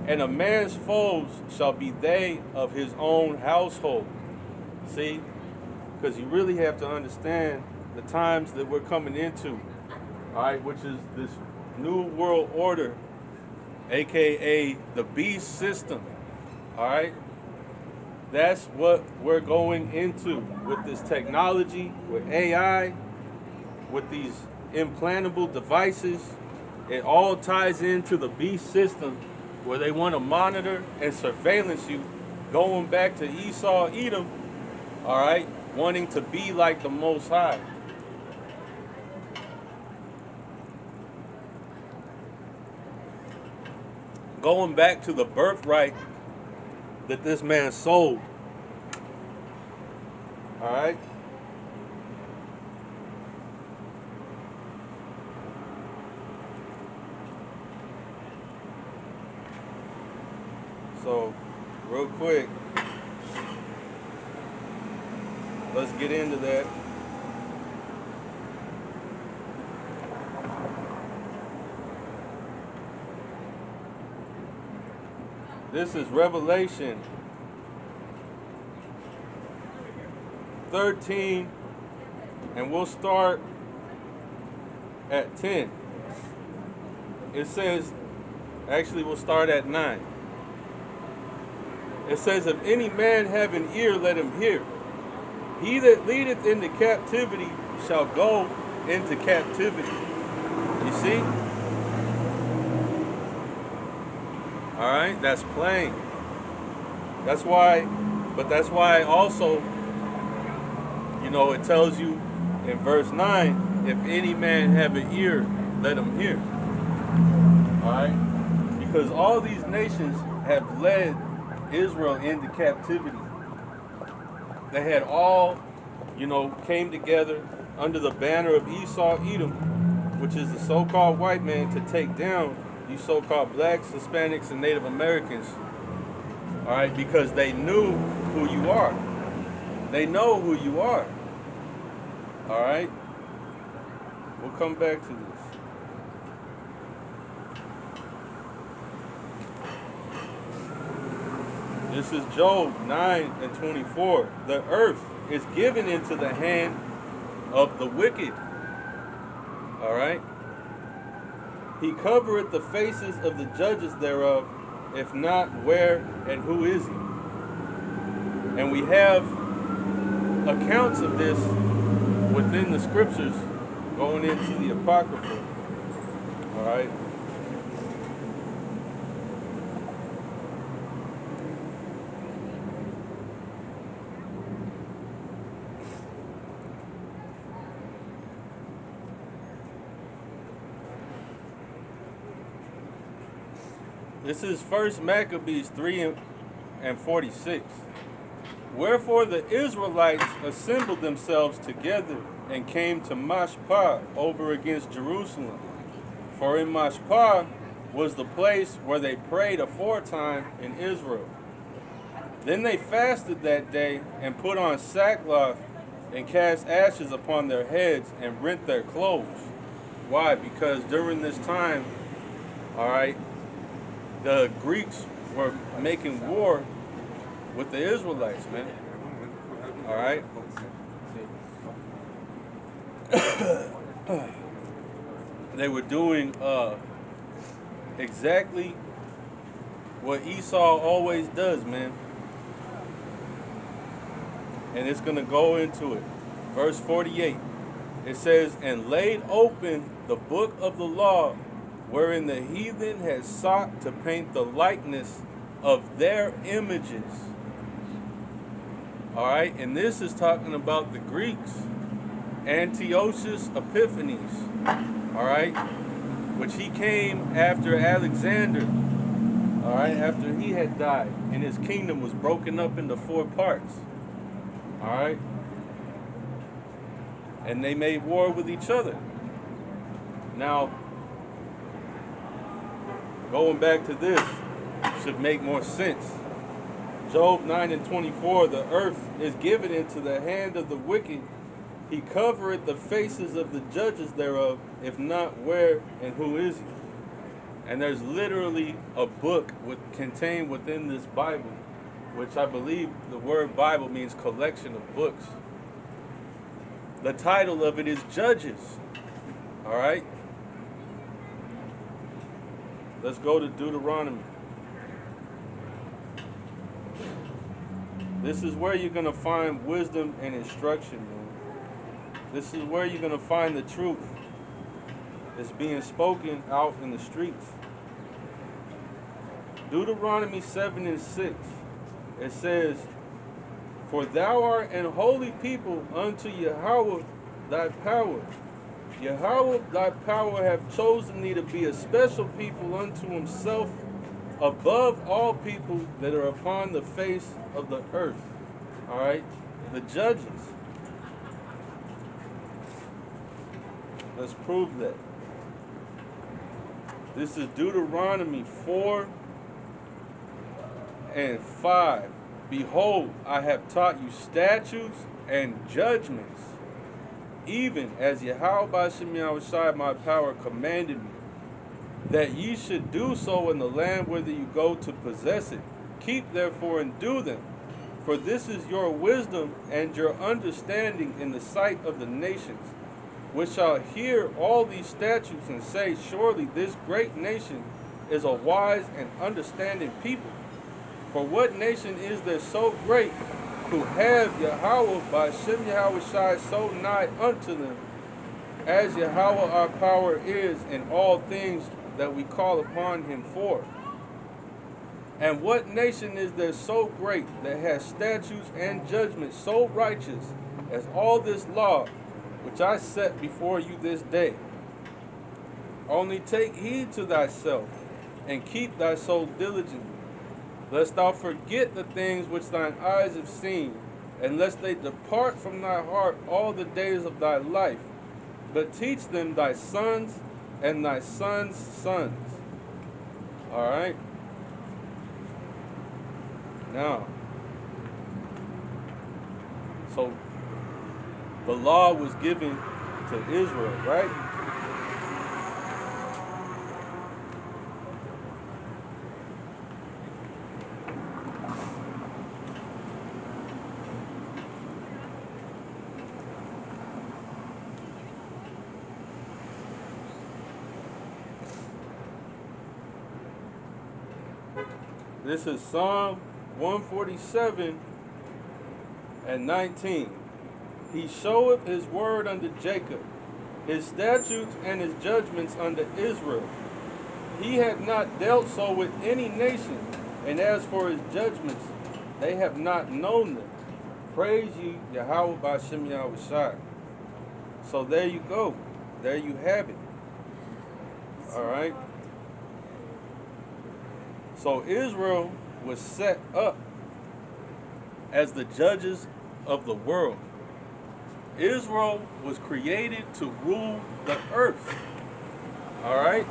And a man's foes shall be they of his own household. See? Because you really have to understand the times that we're coming into, all right, which is this new world order, aka the beast system, all right? That's what we're going into with this technology, with AI, with these implantable devices. It all ties into the beast system where they want to monitor and surveillance you, going back to Esau, Edom, all right, wanting to be like the Most High. Going back to the birthright that this man sold, all right? So, real quick, let's get into that. This is Revelation 13, and we'll start at 10. It says, actually, we'll start at 9. It says, if any man have an ear, let him hear. He that leadeth into captivity shall go into captivity. You see? All right, that's plain. That's why also, you know, it tells you in verse 9, if any man have an ear, let him hear. All right? Because all these nations have led Israel into captivity. They had all, you know, came together under the banner of Esau, Edom, which is the so-called white man, to take down you so-called blacks, Hispanics, and Native Americans. All right, because they knew who you are. They know who you are. All right? We'll come back to this. This is Job 9 and 24. The earth is given into the hand of the wicked. All right? He covereth the faces of the judges thereof, if not, where and who is he? And we have accounts of this within the scriptures going into the Apocrypha. All right? This is 1 Maccabees 3 and 46. Wherefore the Israelites assembled themselves together and came to Mashpah over against Jerusalem. For in Mashpah was the place where they prayed aforetime in Israel. Then they fasted that day and put on sackcloth and cast ashes upon their heads and rent their clothes. Why? Because during this time, all right, the Greeks were making war with the Israelites, man. All right? They were doing exactly what Esau always does, man. And it's going to go into it. Verse 48. It says, and laid open the book of the law, wherein the heathen had sought to paint the likeness of their images. All right, and this is talking about the Greeks. Antiochus Epiphanes, all right, which he came after Alexander, all right, after he had died, and his kingdom was broken up into 4 parts, all right, and they made war with each other. Now, going back to this should make more sense. Job 9 and 24, the earth is given into the hand of the wicked. He covereth the faces of the judges thereof, if not, where and who is he? And there's literally a book contained within this Bible, which I believe the word Bible means collection of books. The title of it is Judges. All right? Let's go to Deuteronomy. This is where you're going to find wisdom and instruction, man. This is where you're going to find the truth. It's being spoken out in the streets. Deuteronomy 7:6. It says, "For thou art an holy people unto Yahweh thy power. Yahweh thy power hath chosen thee to be a special people unto himself above all people that are upon the face of the earth." All right? The judges. Let's prove that. This is Deuteronomy 4:5. "Behold, I have taught you statutes and judgments, even as Yahawashi my power commanded me, that ye should do so in the land whither you go to possess it. Keep therefore and do them, for this is your wisdom and your understanding in the sight of the nations, which shall hear all these statutes and say, surely this great nation is a wise and understanding people. For what nation is there so great, who have Yahweh by Shem Yahawashi so nigh unto them, as Yahweh our power is in all things that we call upon him for? And what nation is there so great that has statutes and judgments so righteous as all this law which I set before you this day? Only take heed to thyself, and keep thy soul diligently, lest thou forget the things which thine eyes have seen, and lest they depart from thy heart all the days of thy life, but teach them thy sons and thy sons' sons." All right? Now, so the law was given to Israel, right? This is Psalm 147:19. "He showeth his word unto Jacob, his statutes and his judgments unto Israel. He hath not dealt so with any nation, and as for his judgments, they have not known them. Praise ye Yahweh by Shem Yahawashi." So there you go. There you have it. All right. So Israel was set up as the judges of the world. Israel was created to rule the earth. All right?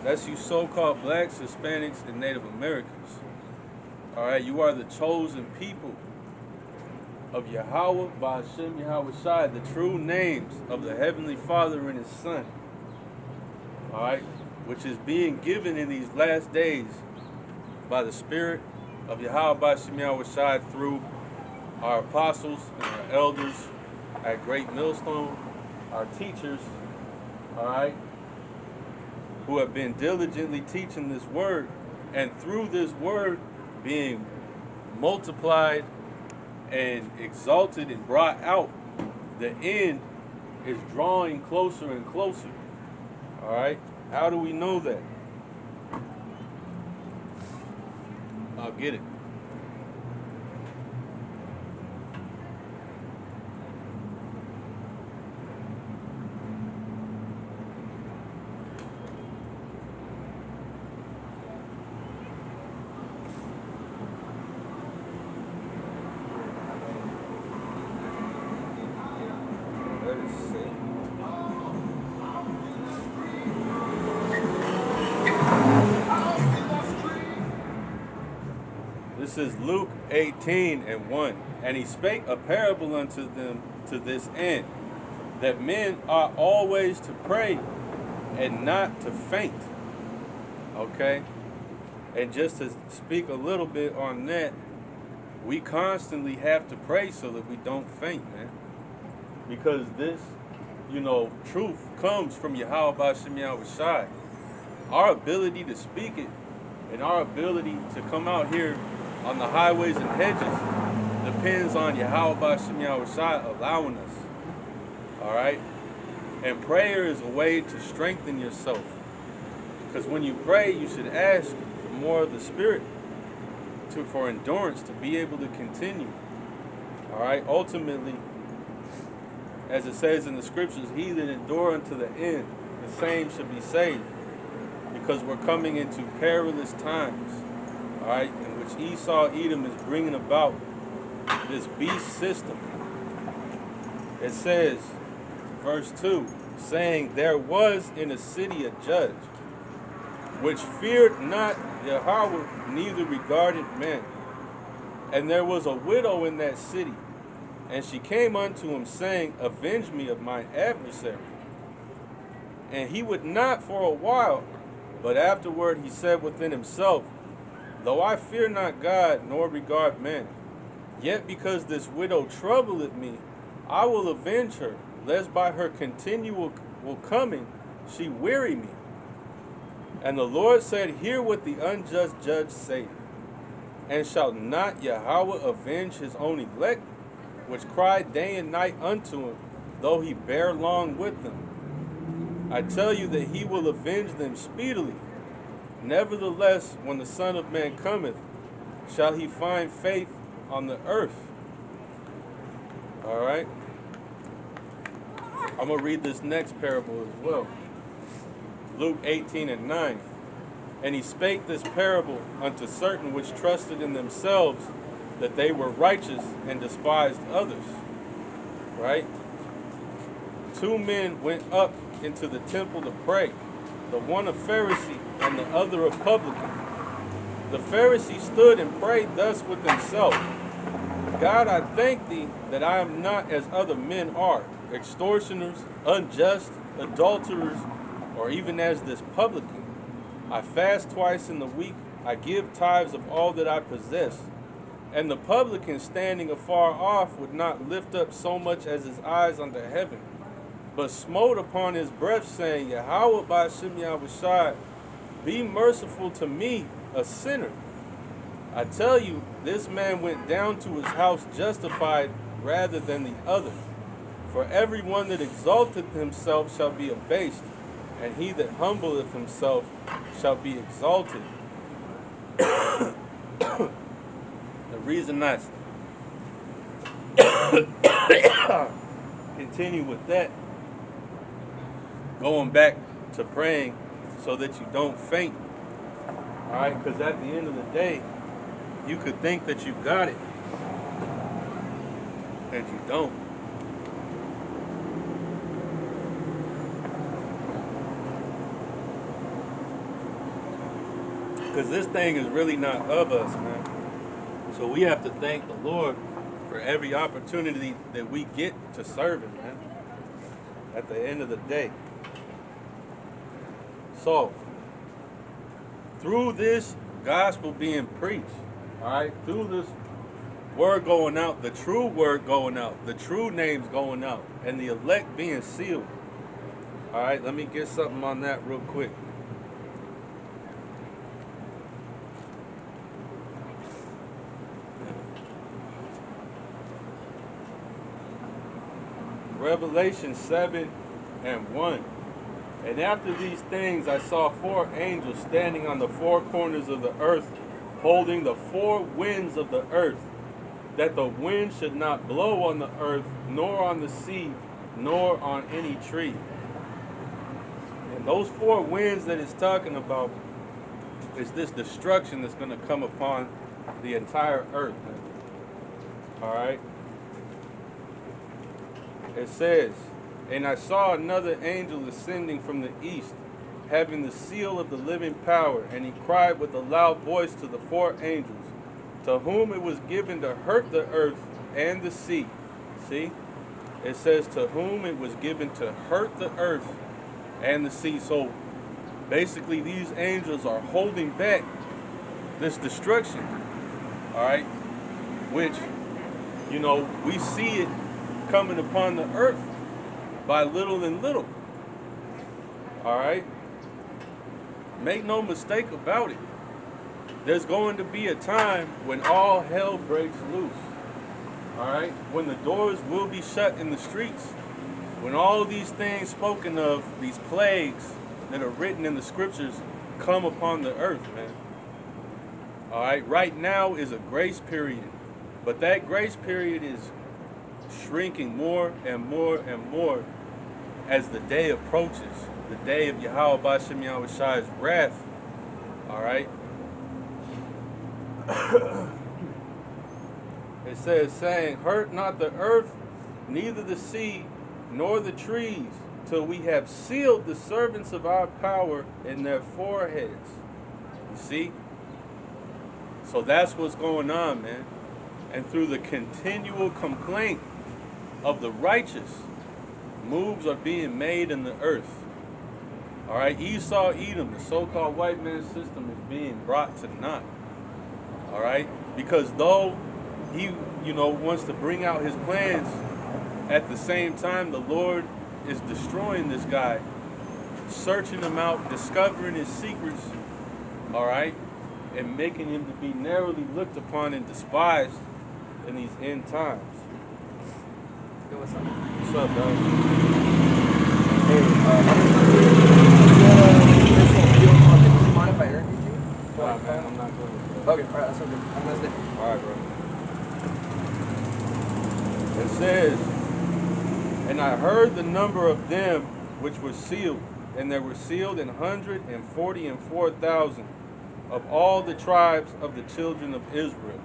That's you so-called blacks, Hispanics, and Native Americans. All right? You are the chosen people of Yahweh by Shem Yahawashi, the true names of the Heavenly Father and His Son. All right? Which is being given in these last days by the Spirit of Yahweh by Shem Yahawashi through our apostles and our elders at Great Millstone, our teachers, all right, who have been diligently teaching this word, and through this word being multiplied and exalted and brought out, the end is drawing closer and closer. All right? How do we know that? I'll get it. Let us see. This is Luke 18:1. "And he spake a parable unto them to this end, that men ought always to pray and not to faint." Okay? And just to speak a little bit on that, we constantly have to pray so that we don't faint, man. Because this, truth comes from Yahawashi. Our ability to speak it and our ability to come out here on the highways and hedges depends on Yahawashi allowing us. All right? And prayer is a way to strengthen yourself. Because when you pray, you should ask for more of the Spirit for endurance to be able to continue. All right? Ultimately, as it says in the scriptures, he that endure unto the end, the same should be saved. Because we're coming into perilous times, all right, in which Esau, Edom is bringing about this beast system. It says, verse 2, saying, there was in a city a judge, which feared not Yahweh, neither regarded men. And there was a widow in that city, and she came unto him, saying, avenge me of mine adversary. And he would not for a while, but afterward he said within himself, though I fear not God, nor regard men, yet because this widow troubleth me, I will avenge her, lest by her continual coming she weary me. And the Lord said, hear what the unjust judge saith. And shall not Yahweh avenge his own elect, which cry day and night unto him, though he bear long with them? I tell you that he will avenge them speedily. Nevertheless, when the Son of Man cometh, shall he find faith on the earth? All right. I'm going to read this next parable as well. Luke 18:9. And he spake this parable unto certain which trusted in themselves that they were righteous and despised others. Right? 2 men went up into the temple to pray, the one a Pharisee and the other a publican. The Pharisee stood and prayed thus with himself, God, I thank thee that I am not as other men are, extortioners, unjust, adulterers, or even as this publican. I fast twice in the week, I give tithes of all that I possess. And the publican, standing afar off, would not lift up so much as his eyes unto heaven, but smote upon his breast, saying, Yahweh by Shem Yahawashi, be merciful to me, a sinner. I tell you, this man went down to his house justified rather than the other. For every one that exalteth himself shall be abased, and he that humbleth himself shall be exalted. The reason I continue with that, going back to praying so that you don't faint. All right, because at the end of the day, you could think that you got it, and you don't. Because this thing is really not of us, man. So we have to thank the Lord for every opportunity that we get to serve Him, man. At the end of the day. So, through this gospel being preached, all right, through this word going out, the true word going out, the true names going out, and the elect being sealed. All right, let me get something on that real quick. Revelation 7:1. And after these things I saw 4 angels standing on the 4 corners of the earth, holding the 4 winds of the earth, that the wind should not blow on the earth, nor on the sea, nor on any tree. And those 4 winds that it's talking about is this destruction that's going to come upon the entire earth. All right. It says, and I saw another angel ascending from the east, having the seal of the living power, and he cried with a loud voice to the 4 angels, to whom it was given to hurt the earth and the sea. See? It says to whom it was given to hurt the earth and the sea. So Basically, these angels are holding back this destruction, all right, which, we see it coming upon the earth by little and little, all right. Make no mistake about it. There's going to be a time when all hell breaks loose, all right, when the doors will be shut in the streets, when all these things spoken of, these plagues that are written in the scriptures, come upon the earth, man. All right, right now is a grace period, but that grace period is shrinking more and more and more as the day approaches, the day of Yahawashi's wrath. All right. It says, saying, hurt not the earth, neither the sea, nor the trees, till we have sealed the servants of our power in their foreheads. You see? So that's what's going on, man. And through the continual complaint of the righteous, moves are being made in the earth. All right, Esau, Edom, the so-called white man system is being brought to naught. All right, because though he, wants to bring out his plans, at the same time, the Lord is destroying this guy, searching him out, discovering his secrets, all right, and making him to be narrowly looked upon and despised in these end times. Yo, what's up? What's up, dog? Hey, do you mind if I interview you? Nah, man, I'm not going to. Okay, alright, that's okay. Have a nice day. Alright, bro. It says, and I heard the number of them which were sealed, and there were sealed 144,000 of all the tribes of the children of Israel.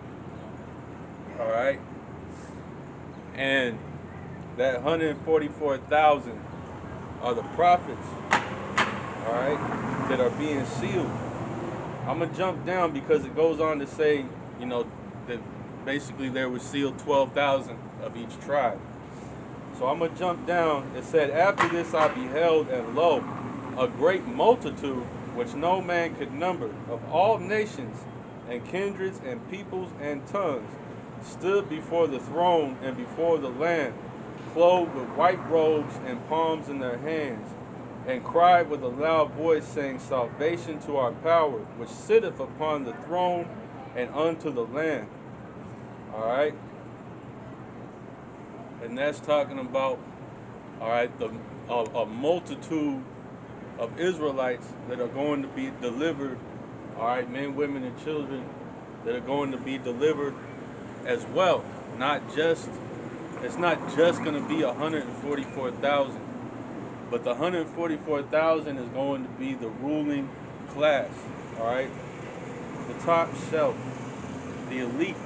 Alright? And that 144,000 are the prophets, alright, that are being sealed. I'm going to jump down because it goes on to say, that basically there were sealed 12,000 of each tribe. So I'm going to jump down. It said, after this I beheld, and lo, a great multitude, which no man could number, of all nations and kindreds and peoples and tongues, stood before the throne and before the Lamb, clothed with white robes and palms in their hands, and cried with a loud voice, saying, salvation to our power, which sitteth upon the throne, and unto the Lamb. All right? And that's talking about, all right, a multitude of Israelites that are going to be delivered, all right, men, women, and children that are going to be delivered as well. It's not just going to be 144,000, but the 144,000 is going to be the ruling class, all right? The top shelf, the elite,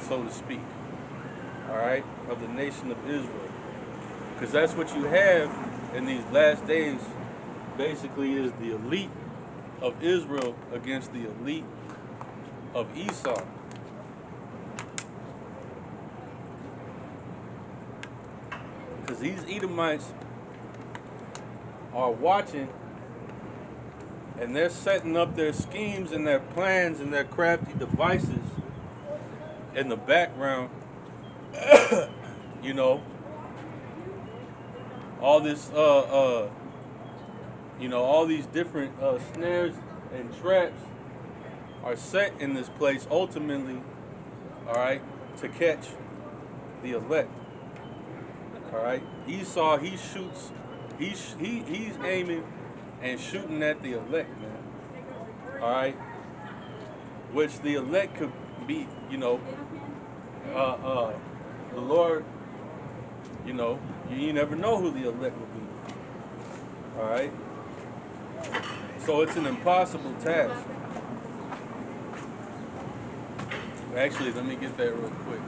so to speak, all right, of the nation of Israel. Because that's what you have in these last days, basically, is the elite of Israel against the elite of Esau. Because these Edomites are watching, and they're setting up their schemes and their plans and their crafty devices in the background. All this, all these different snares and traps are set in this place ultimately, all right, to catch the elect. All right, Esau, he shoots, he's aiming and shooting at the elect, man. All right, which the elect could be, the Lord, you never know who the elect will be. All right, so it's an impossible task. Actually, let me get that real quick.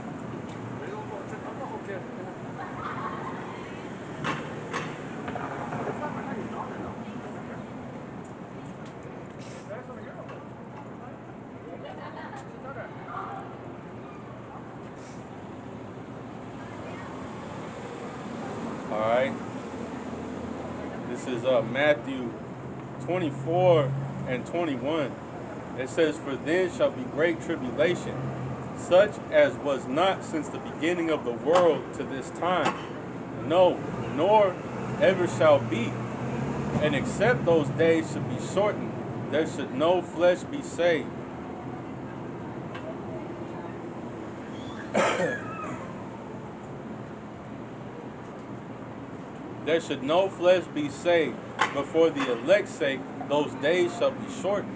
All right. This is Matthew 24 and 21, it says, "For then shall be great tribulation, such as was not since the beginning of the world to this time, no, nor ever shall be. And except those days should be shortened, there should no flesh be saved." There should no flesh be saved, but for the elect's sake those days shall be shortened.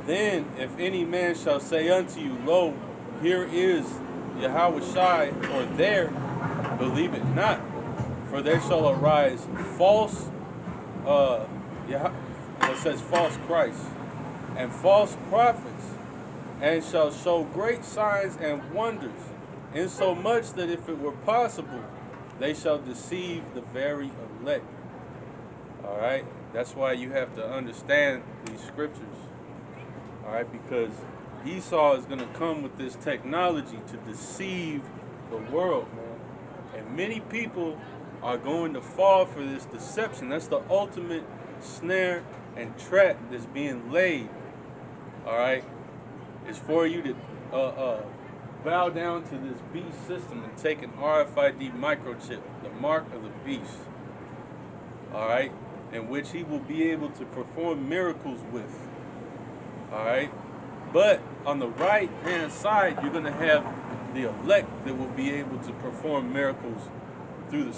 Then if any man shall say unto you, Lo, here is Yahawashi, or there, believe it not. For there shall arise false, it says false Christ, and false prophets, and shall show great signs and wonders, insomuch that if it were possible, they shall deceive the very elect. All right, that's why you have to understand these scriptures. All right, because Esau is going to come with this technology to deceive the world, man. And many people are going to fall for this deception. That's the ultimate snare and trap that's being laid. All right, it's for you to bow down to this beast system and take an RFID microchip, the mark of the beast. All right, in which he will be able to perform miracles with. All right, but on the right hand side, you're going to have the elect that will be able to perform miracles through the